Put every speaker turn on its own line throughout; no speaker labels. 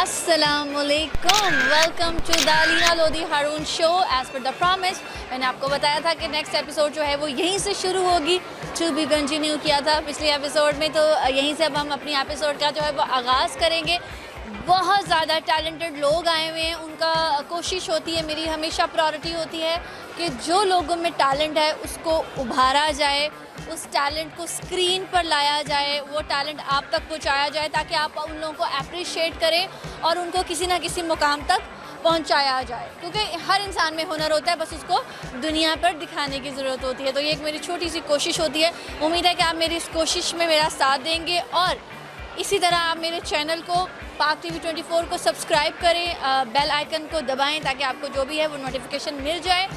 अस्सलामुअलैकुम, welcome to the Alina Lodhi Haroon show. As per the promise मैंने आपको बताया था कि नेक्स्ट एपिसोड जो है वो यहीं से शुरू होगी, टू बी कंटिन्यू किया था पिछले एपिसोड में, तो यहीं से अब हम अपनी एपिसोड का जो है वो आगाज़ करेंगे। बहुत ज़्यादा टैलेंटेड लोग आए हुए हैं, उनका कोशिश होती है, मेरी हमेशा प्रायोरिटी होती है कि जो लोगों में टैलेंट है उसको उभारा जाए, उस टैलेंट को स्क्रीन पर लाया जाए, वो टैलेंट आप तक पहुंचाया जाए ताकि आप उन लोगों को अप्रिशिएट करें और उनको किसी ना किसी मुकाम तक पहुंचाया जाए, क्योंकि हर इंसान में हुनर होता है, बस उसको दुनिया पर दिखाने की ज़रूरत होती है। तो ये एक मेरी छोटी सी कोशिश होती है। उम्मीद है कि आप मेरी इस कोशिश में मेरा साथ देंगे और इसी तरह आप मेरे चैनल को पाक टीवी 24 को सब्सक्राइब करें, बेल आइकन को दबाएं ताकि आपको जो भी है वो नोटिफिकेशन मिल जाए।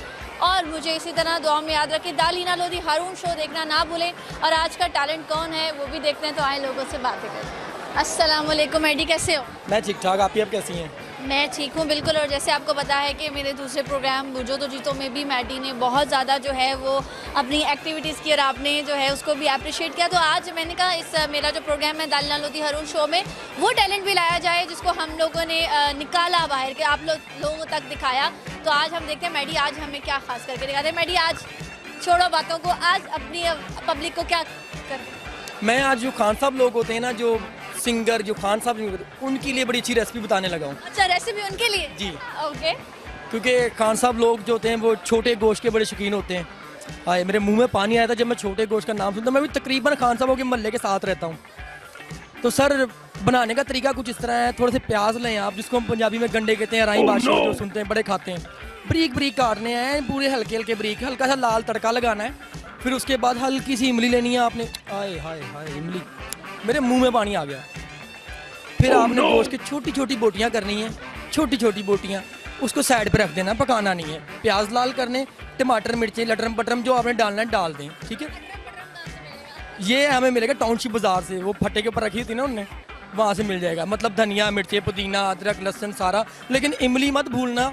और मुझे इसी तरह दुआ में याद रखें। द अलीना लोधी हारून शो देखना ना भूलें। और आज का टैलेंट कौन है वो भी देखते हैं, तो आए लोगों से बातें करें। अस्सलाम वालेकुम एडी, कैसे हो?
मैं ठीक ठाक, आप कैसी हैं?
मैं ठीक हूँ बिल्कुल। और जैसे आपको पता है कि मेरे दूसरे प्रोग्राम बुझो तो जीतो में भी मैडी ने बहुत ज़्यादा जो है वो अपनी एक्टिविटीज़ की और आपने जो है उसको भी अप्रिशिएट किया। तो आज मैंने कहा इस मेरा जो प्रोग्राम है द अलीना लोधी हारून शो में वो टैलेंट भी लाया जाए जिसको हम लोगों ने निकाला बाहर के, आप लोगों तक दिखाया। तो आज हम देखते हैं मैडी आज हमें क्या खास करके दिखाते हैं। मैडी आज छोड़ो बातों को, आज अपनी पब्लिक को क्या कर।
मैं आज जो खान साहब लोग होते हैं ना, जो सिंगर, जो खान साहब, उनके लिए बड़ी अच्छी रेसिपी बताने लगा हूँ।
अच्छा, रेसिपी उनके लिए?
जी
ओके।
क्योंकि खान साहब लोग जो होते हैं वो छोटे गोश्त के बड़े शौकीन होते हैं। हाय, मेरे मुंह में पानी आया था जब मैं छोटे गोश्त का नाम सुनता। मैं भी तकरीबन खान साहबों के महल्ले के साथ रहता हूँ। तो सर बनाने का तरीका कुछ इस तरह है। थोड़े से प्याज लें आप, जिसको हम पंजाबी में गंडे कहते हैं, राई बादशाह जो सुनते हैं, बड़े खाते हैं। बारीक बारीक काटने हैं, पूरे हल्के हल्के बारीक, हल्का सा लाल तड़का लगाना है। फिर उसके बाद हल्की सी इमली लेनी है आपने। हाय हाय हाय, इमली, मेरे मुंह में पानी आ गया। फिर आपने गोश्त की छोटी छोटी बोटियां करनी है, छोटी छोटी बोटियां, उसको साइड पे रख देना, पकाना नहीं है। प्याज लाल करने, टमाटर मिर्चें लटरम पटरम जो आपने डालना है डाल दें, ठीक है। ये हमें मिलेगा टाउनशिप बाजार से, वो फट्टे के ऊपर रखी थी ना उनने, वहाँ से मिल जाएगा। मतलब धनिया मिर्चें पुदीना अदरक लहसुन सारा। लेकिन इमली मत भूलना।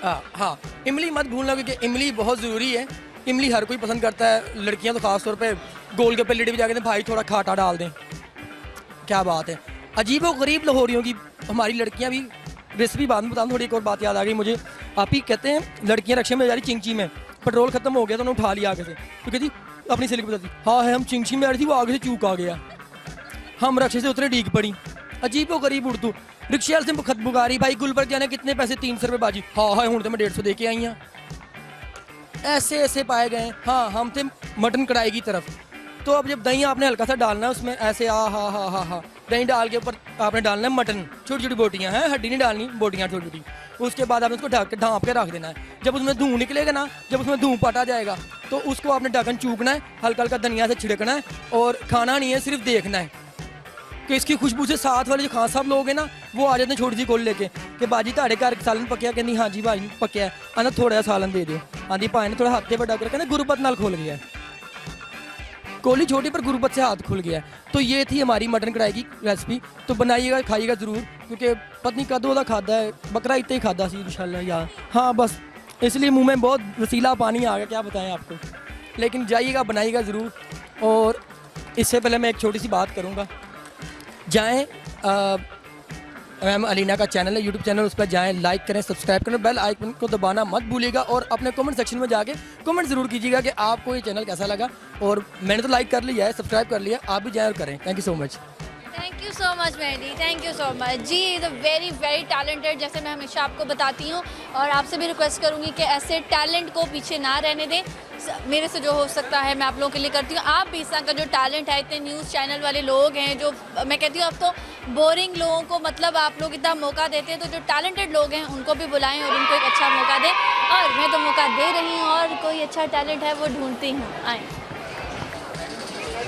हाँ, इमली मत भूलना, क्योंकि इमली बहुत ज़रूरी है। इमली हर कोई पसंद करता है, लड़कियाँ तो ख़ास तौर पे गोलगप्पे लेडी भी जाके भाई थोड़ा खाटा डाल दें। क्या बात है, अजीब और गरीब लाहौरियों की हमारी लड़कियां भी। रेसिपी बाद में बताऊँ, थोड़ी एक और बात याद आ गई मुझे। आप ही कहते हैं लड़कियां रक्शे में जा रही चिंची में, पेट्रोल खत्म हो गया तो उन्होंने उठा लिया आगे से, तो कहती अपनी सहेली को बताती, हाँ है हम चिंची में आ रही थी, वो आगे से चूक आ गया, हम रक्शे से उतरे डीग पड़ी। अजीब और गरीब उर्दू। रिक्शे से खत बुगारी, भाई गुलबर्ग जाने कितने पैसे? 300 रुपये बाजी। हाँ हाँ, हूँ तो मैं 150 दे के आई हाँ। ऐसे ऐसे पाए गए। हाँ, हम थे मटन कढ़ाई की तरफ। तो अब जब दही आपने हल्का सा डालना है उसमें, ऐसे हा दही डाल के ऊपर आपने डालना है मटन, छोटी छोटी बोटियां हैं, हड्डी नहीं डालनी, बोटियां छोटी छोटी। उसके बाद आपने उसको ढाँप के रख देना है। जब उसमें धुआं निकलेगा ना, जब उसमें धुआं पटा जाएगा तो उसको आपने ढक्कन चूकना है, हल्का हल्का धनिया से छिड़कना है और खाना नहीं है, सिर्फ देखना है कि इसकी खुशबू से साथ वाले जो खान साहब लोग हैं ना, वो आ जाते हैं छोटी सी कोल लेके कि बाजी ताड़े घर सालन पक्या। कहती हाँ जी भाई पक्या है। आना थोड़ा सा सालन दे दो। आंधी भाई ने थोड़ा हाथे पर डक कहना गुरबत नाल खोल गया है, कोली छोटी पर गुरबत से हाथ खुल गया है। तो ये थी हमारी मटन कढ़ाई की रेसिपी। तो बनाइएगा, खाइएगा ज़रूर, क्योंकि पत्नी कदों का खादा है, बकरा इतना ही खादा सी इंशाल्लाह यार। हाँ बस इसलिए मुंह में बहुत रसीला पानी आ गया, क्या बताएं आपको। लेकिन जाइएगा, बनाइएगा ज़रूर। और इससे पहले मैं एक छोटी सी बात करूँगा। जाएँ, मैम अलीना का चैनल है, यूट्यूब चैनल, उस पर जाएँ, लाइक करें, सब्सक्राइब करें, बेल आइकन को दबाना मत भूलिएगा। और अपने कमेंट सेक्शन में जाके कमेंट ज़रूर कीजिएगा कि आपको ये चैनल कैसा लगा। और मैंने तो लाइक कर लिया है, सब्सक्राइब कर लिया, आप भी जाएँ और करें। Thank you so much.
Thank you so much Maddy, thank you so much ji. The very very talented, जैसे मैं हमेशा आपको बताती हूँ और आपसे भी रिक्वेस्ट करूँगी कि ऐसे टैलेंट को पीछे ना रहने दें। मेरे से जो हो सकता है मैं आप लोगों के लिए करती हूँ। आप भी इस तरह का जो टैलेंट है, इतने न्यूज़ चैनल वाले लोग हैं जो मैं कहती हूँ अब तो बोरिंग लोगों को मतलब आप लोग इतना मौका देते हैं, तो जो टैलेंटेड लोग हैं उनको भी बुलाएं और उनको एक अच्छा मौका दें। और मैं तो मौका दे रही हूँ और कोई अच्छा टैलेंट है वो ढूंढती हूँ, आएँ।